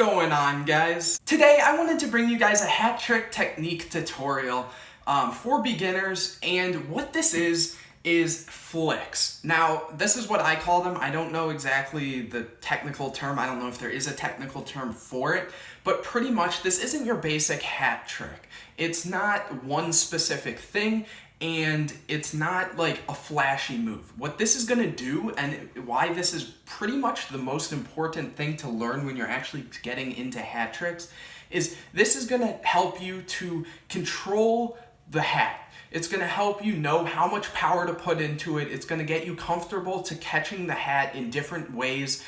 going on, guys? Today I wanted to bring you guys a hat trick technique tutorial for beginners, and what this is flicks. Now, this is what I call them. I don't know exactly the technical term. I don't know if there is a technical term for it, but pretty much this isn't your basic hat trick. It's not one specific thing, and it's not like a flashy move. What this is gonna do, and why this is pretty much the most important thing to learn when you're actually getting into hat tricks, is this is gonna help you to control the hat. It's gonna help you know how much power to put into it. It's gonna get you comfortable to catching the hat in different ways.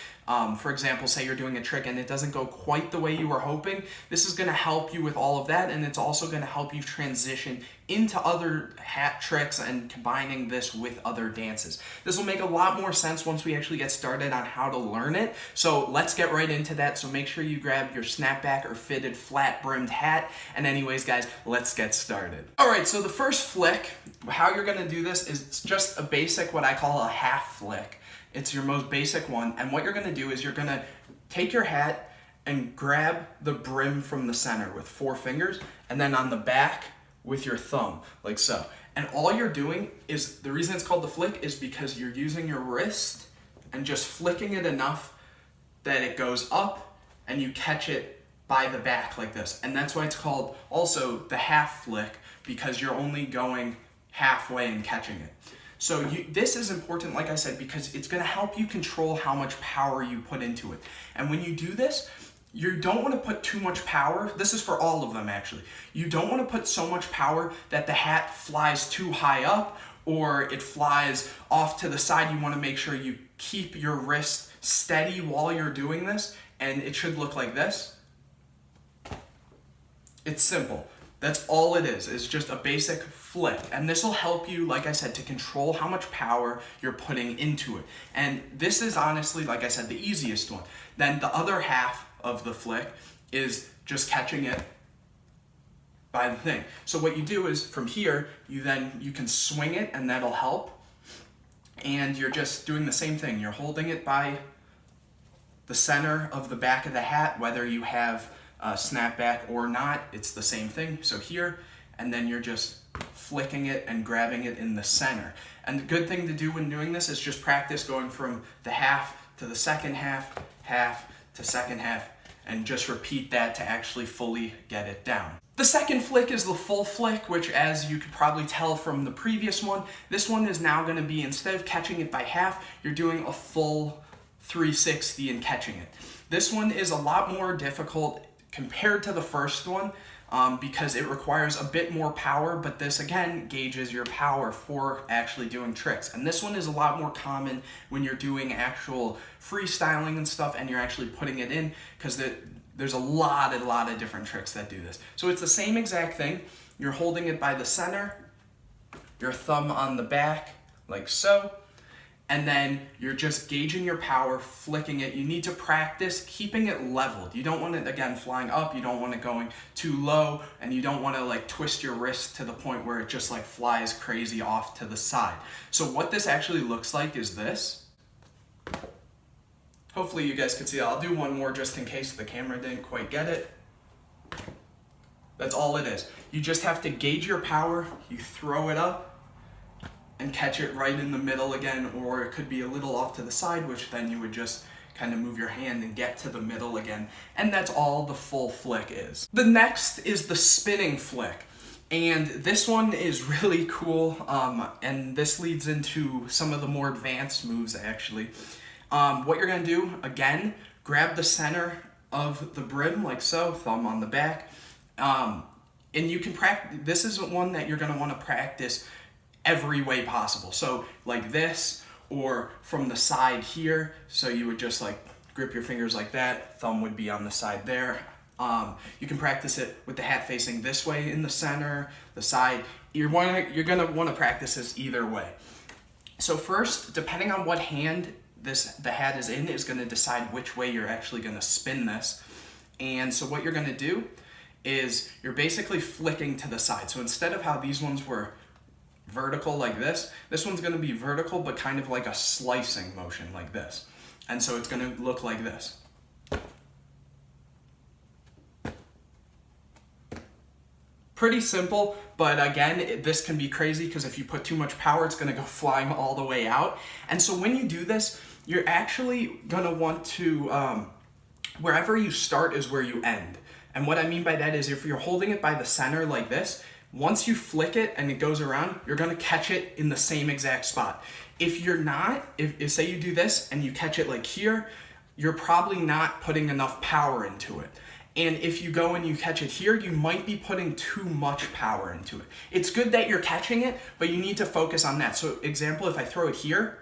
For example, say you're doing a trick and it doesn't go quite the way you were hoping. This is gonna help you with all of that, and it's also gonna help you transition into other hat tricks and combining this with other dances. This will make a lot more sense once we actually get started on how to learn it. So let's get right into that. So make sure you grab your snapback or fitted flat brimmed hat. And anyways, guys, let's get started. All right, so the first flick, how you're gonna do this is just a basic, what I call a half flick. It's your most basic one, and what you're gonna do is you're gonna take your hat and grab the brim from the center with 4 fingers, and then on the back with your thumb, like so. And all you're doing is, the reason it's called the flick is because you're using your wrist and just flicking it enough that it goes up and you catch it by the back like this. And that's why it's called also the half flick, because you're only going halfway and catching it. So this is important, like I said, because it's gonna help you control how much power you put into it. And when you do this, you don't wanna put too much power. This is for all of them, actually. You don't wanna put so much power that the hat flies too high up or it flies off to the side. You wanna make sure you keep your wrist steady while you're doing this, and it should look like this. It's simple. That's all it is just a basic flick. And this will help you, like I said, to control how much power you're putting into it. And this is honestly, like I said, the easiest one. Then the other half of the flick is just catching it by the thing. So what you do is from here, you can swing it, and that'll help. And you're just doing the same thing. You're holding it by the center of the back of the hat, whether you have snapback or not, it's the same thing. So here, and then you're just flicking it and grabbing it in the center. And the good thing to do when doing this is just practice going from the half to the second half, half to second half, and just repeat that to actually fully get it down. The second flick is the full flick, which, as you could probably tell from the previous one, this one is now gonna be, instead of catching it by half, you're doing a full 360 and catching it. This one is a lot more difficult compared to the first one, because it requires a bit more power, but this again gauges your power for actually doing tricks. And this one is a lot more common when you're doing actual freestyling and stuff and you're actually putting it in, because there's a lot of different tricks that do this. So it's the same exact thing. You're holding it by the center, your thumb on the back, like so, and then you're just gauging your power, flicking it. You need to practice keeping it leveled. You don't want it, again, flying up. You don't want it going too low, and you don't want to like twist your wrist to the point where it just like flies crazy off to the side. So what this actually looks like is this. Hopefully you guys can see it. I'll do one more just in case the camera didn't quite get it. That's all it is. You just have to gauge your power. You throw it up and catch it right in the middle again, or it could be a little off to the side, which then you would just kind of move your hand and get to the middle again. And that's all the full flick is. The next is the spinning flick. And this one is really cool, and this leads into some of the more advanced moves, actually. What you're gonna do, again, grab the center of the brim, like so, thumb on the back. And you can practice, this is one that you're gonna wanna practice every way possible. So like this, or from the side here. So you would just like grip your fingers like that, thumb would be on the side there. You can practice it with the hat facing this way in the center, the side. You're gonna wanna practice this either way. So first, depending on what hand the hat is in, is gonna decide which way you're actually gonna spin this. And so what you're gonna do is you're basically flicking to the side. So instead of how these ones were vertical like this one's gonna be vertical, but kind of like a slicing motion like this. And so it's gonna look like this. Pretty simple, but again, this can be crazy because if you put too much power, it's gonna go flying all the way out. And so when you do this, you're actually gonna want to, wherever you start is where you end. And what I mean by that is if you're holding it by the center like this, once you flick it and it goes around, you're gonna catch it in the same exact spot. If you're not, if say you do this and you catch it like here, you're probably not putting enough power into it. And if you go and you catch it here, you might be putting too much power into it. It's good that you're catching it, but you need to focus on that. So example, if I throw it here,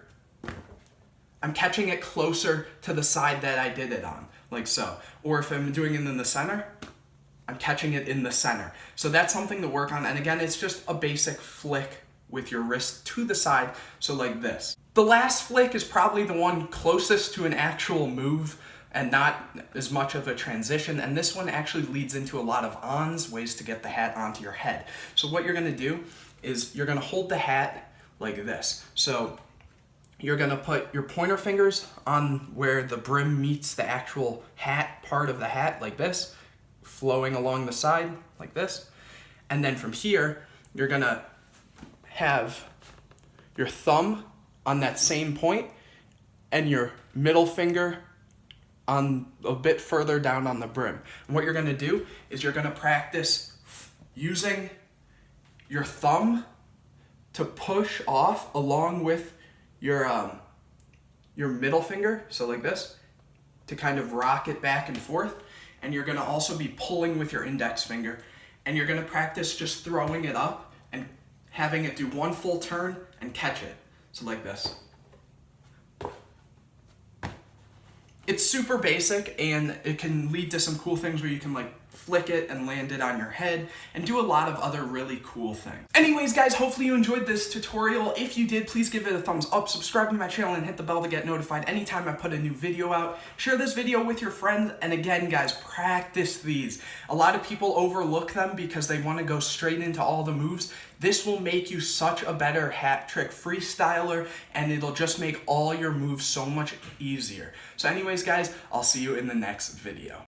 I'm catching it closer to the side that I did it on, like so. Or if I'm doing it in the center, I'm catching it in the center. So that's something to work on. And again, it's just a basic flick with your wrist to the side, so like this. The last flick is probably the one closest to an actual move and not as much of a transition. And this one actually leads into a lot of ons, ways to get the hat onto your head. So what you're gonna do is you're gonna hold the hat like this. So you're gonna put your pointer fingers on where the brim meets the actual hat part of the hat like this, flowing along the side like this. And then from here, you're gonna have your thumb on that same point and your middle finger on a bit further down on the brim. And what you're gonna do is you're gonna practice using your thumb to push off along with your middle finger, so like this, to kind of rock it back and forth. And you're gonna also be pulling with your index finger. And you're gonna practice just throwing it up and having it do one full turn and catch it. So like this. It's super basic and it can lead to some cool things where you can like flick it and land it on your head and do a lot of other really cool things. Anyways guys, hopefully you enjoyed this tutorial. If you did, please give it a thumbs up, subscribe to my channel, and hit the bell to get notified anytime I put a new video out. Share this video with your friends, and again guys, practice these. A lot of people overlook them because they want to go straight into all the moves. This will make you such a better hat trick freestyler, and it'll just make all your moves so much easier. So anyways guys, I'll see you in the next video.